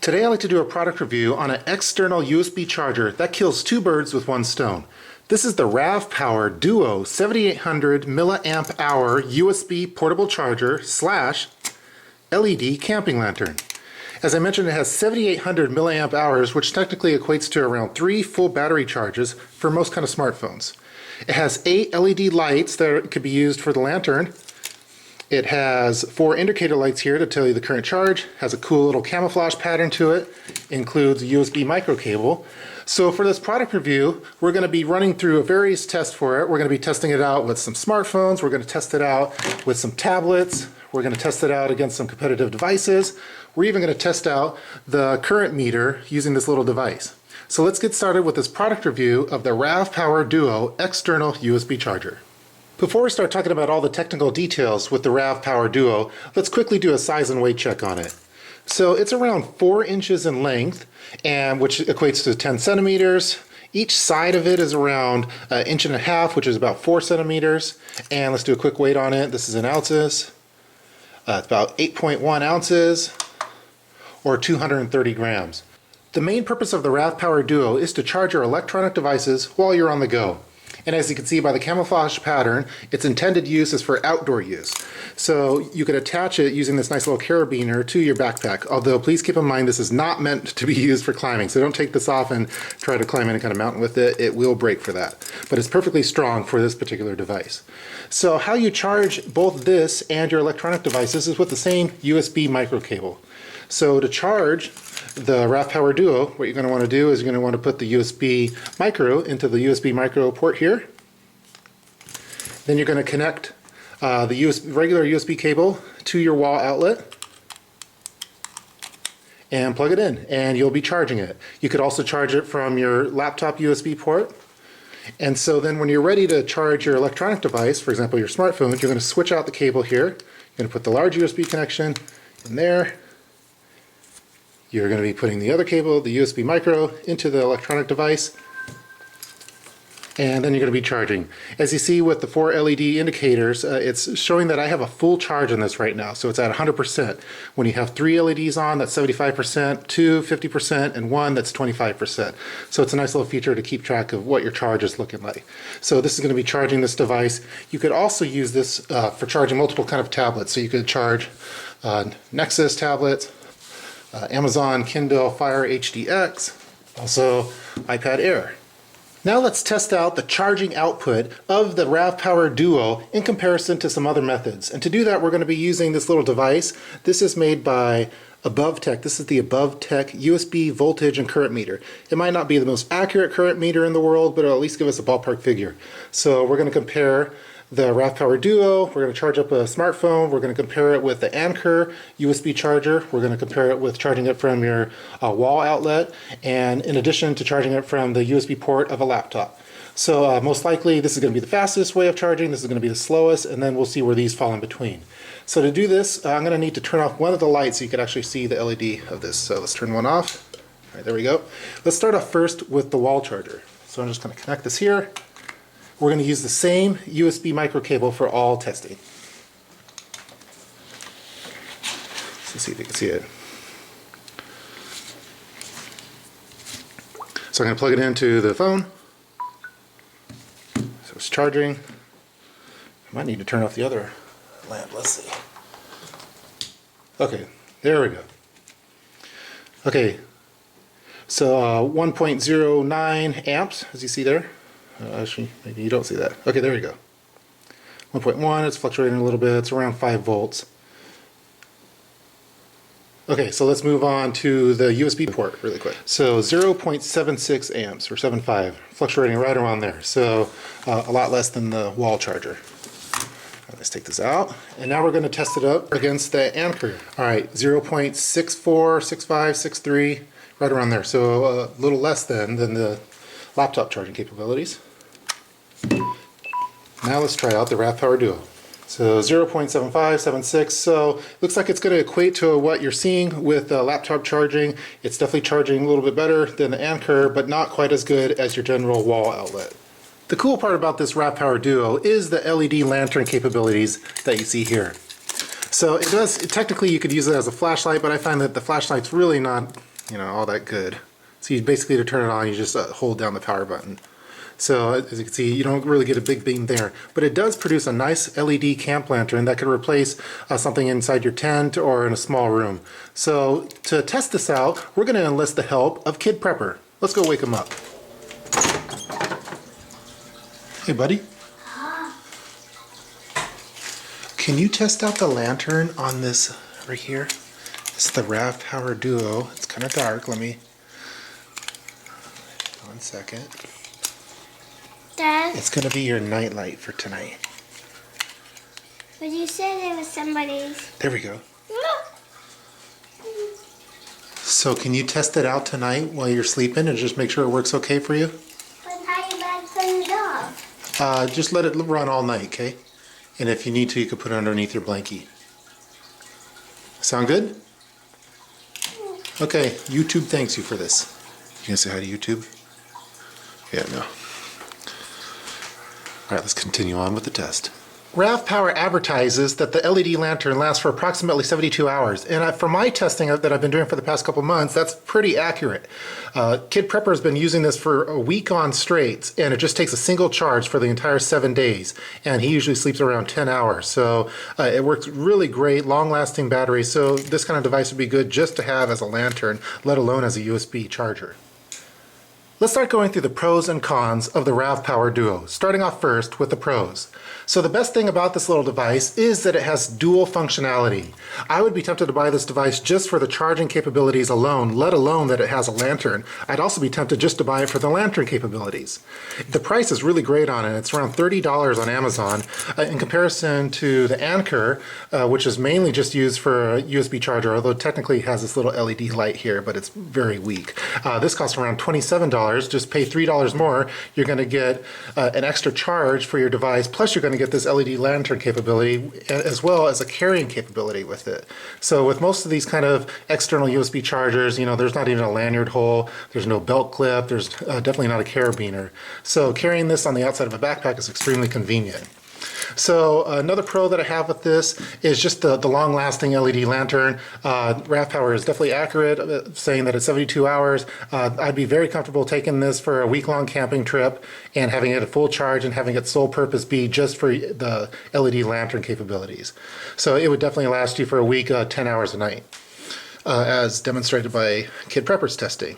Today I'd like to do a product review on an external USB charger that kills two birds with one stone. This is the RAVPower Duo 7800 milliamp hour USB portable charger slash LED camping lantern. As I mentioned, it has 7800 milliamp hours, which technically equates to around 3 full battery charges for most kind of smartphones. It has 8 LED lights that could be used for the lantern. It has 4 indicator lights here to tell you the current charge, has a cool little camouflage pattern to it, includes a USB micro cable. So for this product review, we're going to be running through various tests for it. We're going to be testing it out with some smartphones, we're going to test it out with some tablets, we're going to test it out against some competitive devices. We're even going to test out the current meter using this little device. So let's get started with this product review of the RAVPower Duo external USB charger. Before we start talking about all the technical details with the RAVPower Duo, let's quickly do a size and weight check on it. So it's around 4 inches in length, and which equates to 10 centimeters. Each side of it is around 1.5 inches, which is about 4 centimeters. And let's do a quick weight on it. This is in ounces. It's about 8.1 ounces or 230 grams. The main purpose of the RAVPower Duo is to charge your electronic devices while you're on the go. And as you can see by the camouflage pattern, its intended use is for outdoor use. So you could attach it using this nice little carabiner to your backpack. Although please keep in mind this is not meant to be used for climbing. So don't take this off and try to climb any kind of mountain with it. It will break for that. But it's perfectly strong for this particular device. So how you charge both this and your electronic devices is with the same USB micro cable. So to charge the RAVPower Duo, what you're going to want to do is you're going to want to put the USB micro into the USB micro port here. Then you're going to connect the regular USB cable to your wall outlet and plug it in, and you'll be charging it. You could also charge it from your laptop USB port. And so then when you're ready to charge your electronic device, for example your smartphone, you're going to switch out the cable here. You're going to put the large USB connection in there. You're going to be putting the other cable, the USB micro, into the electronic device, and then you're going to be charging. As you see with the 4 LED indicators, it's showing that I have a full charge on this right now, so it's at 100%. When you have 3 LEDs on, that's 75%, 2, 50%, and 1, that's 25%. So it's a nice little feature to keep track of what your charge is looking like. So this is going to be charging this device. You could also use this for charging multiple kind of tablets. So you could charge Nexus tablets, Amazon Kindle Fire HDX, also iPad Air. Now let's test out the charging output of the RAVPower Duo in comparison to some other methods. And to do that, we're going to be using this little device. This is made by AboveTech. This is the AboveTech USB voltage and current meter. It might not be the most accurate current meter in the world, but it'll at least give us a ballpark figure. So we're going to compare the RAVPower Duo, we're going to charge up a smartphone, we're going to compare it with the Anker USB charger, we're going to compare it with charging it from your wall outlet, and in addition to charging it from the USB port of a laptop. So most likely this is going to be the fastest way of charging, this is going to be the slowest, and then we'll see where these fall in between. So to do this, I'm going to need to turn off one of the lights so you can actually see the LED of this. So let's turn one off. All right, there we go. Let's start off first with the wall charger. So I'm just going to connect this here. We're going to use the same USB micro cable for all testing. Let's see if you can see it. So I'm going to plug it into the phone. So it's charging. I might need to turn off the other lamp. Let's see. Okay, there we go. Okay, so 1.09 amps, as you see there. Actually, maybe you don't see that. Okay, there we go. 1.1, it's fluctuating a little bit, it's around 5 volts. Okay, so let's move on to the USB port really quick. So 0.76 amps, or 7.5, fluctuating right around there. So a lot less than the wall charger. Let's take this out, and now we're going to test it up against the Anker. Alright, 0.64, 65, 63, right around there. So a little less than the laptop charging capabilities. Now let's try out the RAVPower Duo. So 0.75, 76, so looks like it's going to equate to what you're seeing with laptop charging. It's definitely charging a little bit better than the Anker, but not quite as good as your general wall outlet. The cool part about this RAVPower Duo is the LED lantern capabilities that you see here. So it does, technically you could use it as a flashlight, but I find that the flashlight's really not all that good. So you basically, to turn it on, you just hold down the power button. So as you can see, you don't really get a big beam there, but it does produce a nice LED camp lantern that could replace something inside your tent or in a small room. So to test this out, we're going to enlist the help of Kid Prepper. Let's go wake him up. Hey buddy. Can you test out the lantern on this right here? It's the RAVPower Duo. It's kind of dark. Let me... 1 second. Dad? It's going to be your night light for tonight. But you said it was somebody's. There we go. So can you test it out tonight while you're sleeping and just make sure it works okay for you? But how you about to turn it off? Just let it run all night, okay? And if you need to, you can put it underneath your blankie. Sound good? Okay, YouTube thanks you for this. You gonna say hi to YouTube? Yeah, no. All right, let's continue on with the test. RAVPower advertises that the LED lantern lasts for approximately 72 hours. And for my testing that I've been doing for the past couple months, that's pretty accurate. Kid Prepper has been using this for a week on straight, and it just takes a single charge for the entire 7 days. And he usually sleeps around 10 hours. So it works really great, long-lasting battery. So this kind of device would be good just to have as a lantern, let alone as a USB charger. Let's start going through the pros and cons of the RAVPower Duo, starting off first with the pros. So the best thing about this little device is that it has dual functionality. I would be tempted to buy this device just for the charging capabilities alone, let alone that it has a lantern. I'd also be tempted just to buy it for the lantern capabilities. The price is really great on it. It's around $30 on Amazon in comparison to the Anker, which is mainly just used for a USB charger, although technically it has this little LED light here, but it's very weak. This costs around $27. Just pay $3 more. You're going to get an extra charge for your device, plus you're going to get this LED lantern capability as well as a carrying capability with it. So with most of these kind of external USB chargers, there's not even a lanyard hole, there's no belt clip, there's definitely not a carabiner. So carrying this on the outside of a backpack is extremely convenient. So another pro that I have with this is just the long-lasting LED lantern. RAVPower is definitely accurate, saying that it's 72 hours. I'd be very comfortable taking this for a week-long camping trip and having it at full charge and having its sole purpose be just for the LED lantern capabilities. So it would definitely last you for a week, 10 hours a night, as demonstrated by Kid Prepper's testing.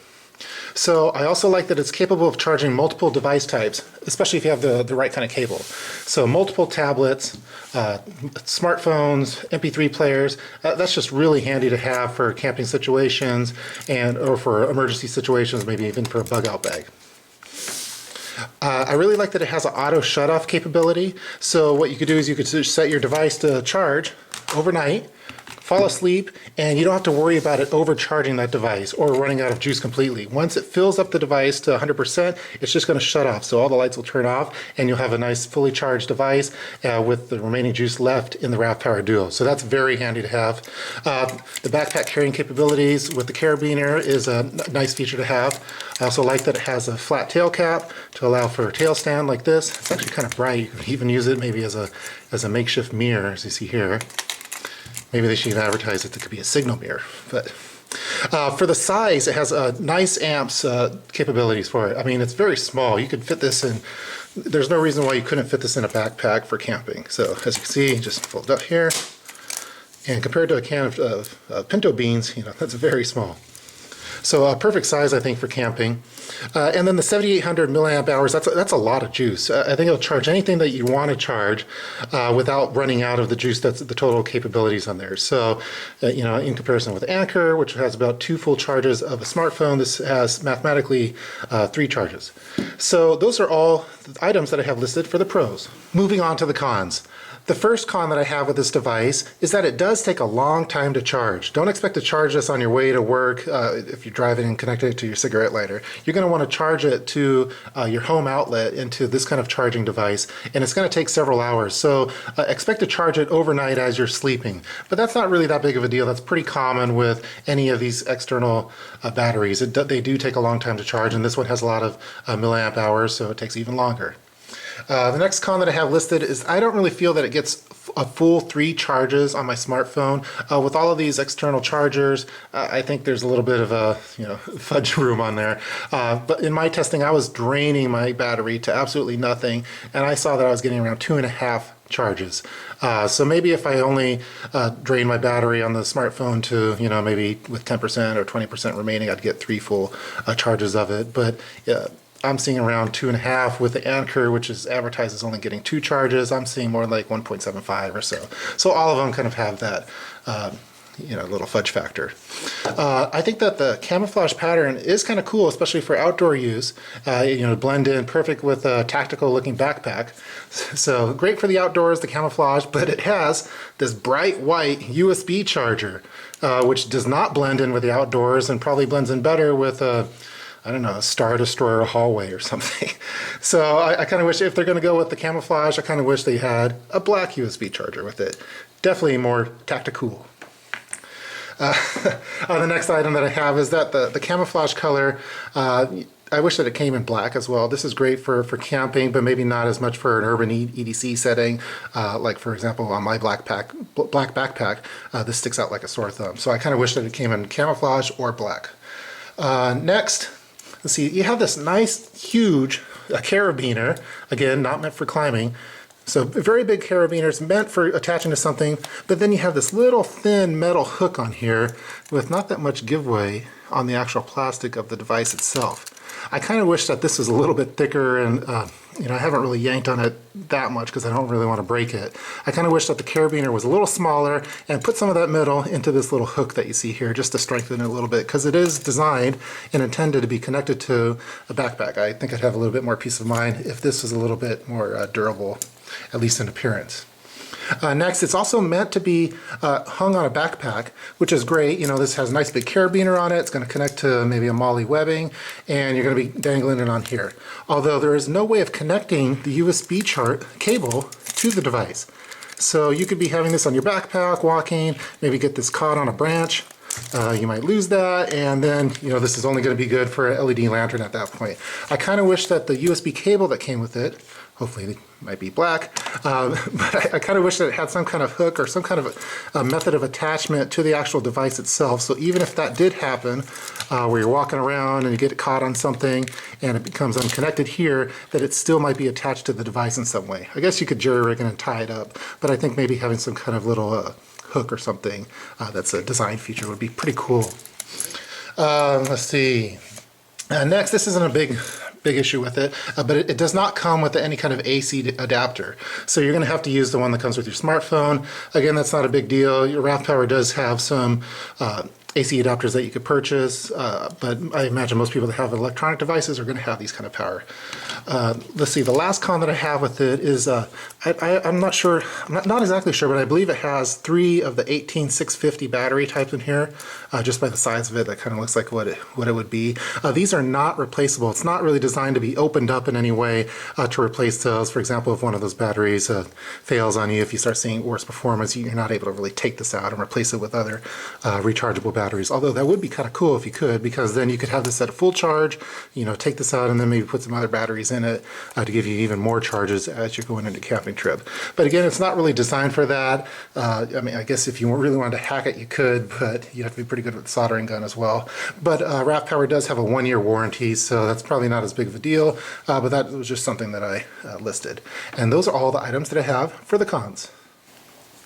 So I also like that it's capable of charging multiple device types, especially if you have the right kind of cable. So multiple tablets, smartphones, MP3 players, that's just really handy to have for camping situations or for emergency situations, maybe even for a bug out bag. I really like that it has an auto-shut-off capability. So what you could do is you could just set your device to charge overnight, fall asleep, and you don't have to worry about it overcharging that device or running out of juice completely. Once it fills up the device to 100%, it's just going to shut off. So all the lights will turn off and you'll have a nice fully charged device with the remaining juice left in the RAVPower Duo. So that's very handy to have. The backpack carrying capabilities with the carabiner is a nice feature to have. I also like that it has a flat tail cap to allow for a tail stand like this. It's actually kind of bright. You can even use it maybe as a makeshift mirror, as you see here. Maybe they should even advertise it could be a signal mirror. But for the size, it has nice amps capabilities for it. I mean, it's very small. You could fit this in. There's no reason why you couldn't fit this in a backpack for camping. So as you can see, just fold it up here. And compared to a can of pinto beans, that's very small. So a perfect size, I think, for camping. And then the 7,800 milliamp hours, that's a lot of juice. I think it'll charge anything that you want to charge without running out of the juice. That's the total capabilities on there. So, in comparison with Anker, which has about 2 full charges of a smartphone, this has mathematically 3 charges. So those are all the items that I have listed for the pros. Moving on to the cons. The first con that I have with this device is that it does take a long time to charge. Don't expect to charge this on your way to work if you're driving and connecting it to your cigarette lighter. You're going to want to charge it to your home outlet into this kind of charging device, and it's going to take several hours. So expect to charge it overnight as you're sleeping. But that's not really that big of a deal. That's pretty common with any of these external batteries. They do take a long time to charge, and this one has a lot of milliamp hours, so it takes even longer. The next con that I have listed is I don't really feel that it gets a full 3 charges on my smartphone. With all of these external chargers, I think there's a little bit of a fudge room on there. But in my testing, I was draining my battery to absolutely nothing, and I saw that I was getting around 2.5 charges. So maybe if I only drain my battery on the smartphone to, maybe with 10% or 20% remaining, I'd get 3 full charges of it. But I'm seeing around 2.5 with the Anchor, which is advertised as only getting 2 charges. I'm seeing more like 1.75 or so. So all of them kind of have that little fudge factor. I think that the camouflage pattern is kind of cool, especially for outdoor use. Blend in perfect with a tactical looking backpack. So great for the outdoors, the camouflage, but it has this bright white USB charger, which does not blend in with the outdoors and probably blends in better with a Star Destroyer hallway or something. So I kind of wish, if they're going to go with the camouflage, I kind of wish they had a black USB charger with it. Definitely more tactical. The next item that I have is that the camouflage color, I wish that it came in black as well. This is great for camping, but maybe not as much for an urban EDC setting. Like for example, on my black backpack, this sticks out like a sore thumb. So I kind of wish that it came in camouflage or black. Next, let's see, you have this nice, huge carabiner, again, not meant for climbing. So a very big carabiner is meant for attaching to something, but then you have this little thin metal hook on here with not that much giveaway on the actual plastic of the device itself. I kind of wish that this was a little bit thicker, and I haven't really yanked on it that much because I don't really want to break it. I kind of wish that the carabiner was a little smaller and put some of that metal into this little hook that you see here just to strengthen it a little bit, because it is designed and intended to be connected to a backpack. I think I'd have a little bit more peace of mind if this was a little bit more durable, at least in appearance. Next, it's also meant to be hung on a backpack, which is great. This has a nice big carabiner on it. It's going to connect to maybe a MOLLE webbing, and you're going to be dangling it on here. Although there is no way of connecting the USB cable to the device. So you could be having this on your backpack, walking, maybe get this caught on a branch. You might lose that, and then this is only going to be good for an LED lantern at that point. I kind of wish that the USB cable that came with it, hopefully it might be black, but I kind of wish that it had some kind of hook or some kind of a method of attachment to the actual device itself. So even if that did happen, where you're walking around and you get caught on something and it becomes unconnected here, that it still might be attached to the device in some way. I guess you could jury-rig it and tie it up, but I think maybe having some kind of little hook or something that's a design feature would be pretty cool. Let's see. Next, this isn't a big issue with it, but it does not come with any kind of AC adapter. So you're going to have to use the one that comes with your smartphone. Again, that's not a big deal. Your RAVPower does have some AC adapters that you could purchase, but I imagine most people that have electronic devices are going to have these kind of power. Let's see, the last con that I have with it is, I'm not sure, I'm not exactly sure, but I believe it has 3 of the 18650 battery types in here. Just by the size of it, that kind of looks like what it would be. These are not replaceable. It's not really designed to be opened up in any way to replace those. For example, if one of those batteries fails on you, if you start seeing worse performance, you're not able to really take this out and replace it with other rechargeable batteries. Although that would be kind of cool if you could, because then you could have this at full charge, take this out and then maybe put some other batteries in it to give you even more charges as you're going into a camping trip. But again, it's not really designed for that. I guess if you really wanted to hack it, you could, but you have to be pretty good with the soldering gun as well. But RAVPower does have a 1-year warranty, so that's probably not as big of a deal, but that was just something that I listed. And those are all the items that I have for the cons.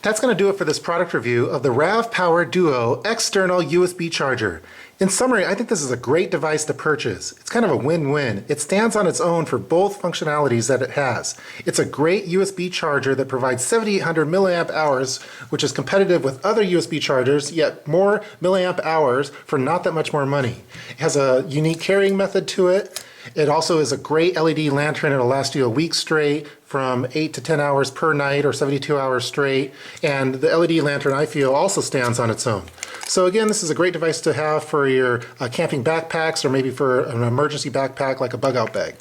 That's going to do it for this product review of the RAVPower Duo external USB charger. In summary, I think this is a great device to purchase. It's kind of a win-win. It stands on its own for both functionalities that it has. It's a great USB charger that provides 7,800 milliamp hours, which is competitive with other USB chargers, yet more milliamp hours for not that much more money. It has a unique carrying method to it. It also is a great LED lantern. It'll last you a week straight, from 8 to 10 hours per night or 72 hours straight. And the LED lantern, I feel, also stands on its own. So again, this is a great device to have for your camping backpacks, or maybe for an emergency backpack like a bug out bag.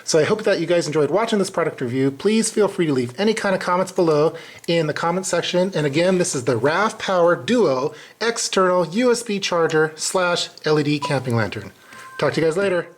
So I hope that you guys enjoyed watching this product review. Please feel free to leave any kind of comments below in the comment section. And again, this is the RAVPower Duo external USB charger / LED camping lantern. Talk to you guys later.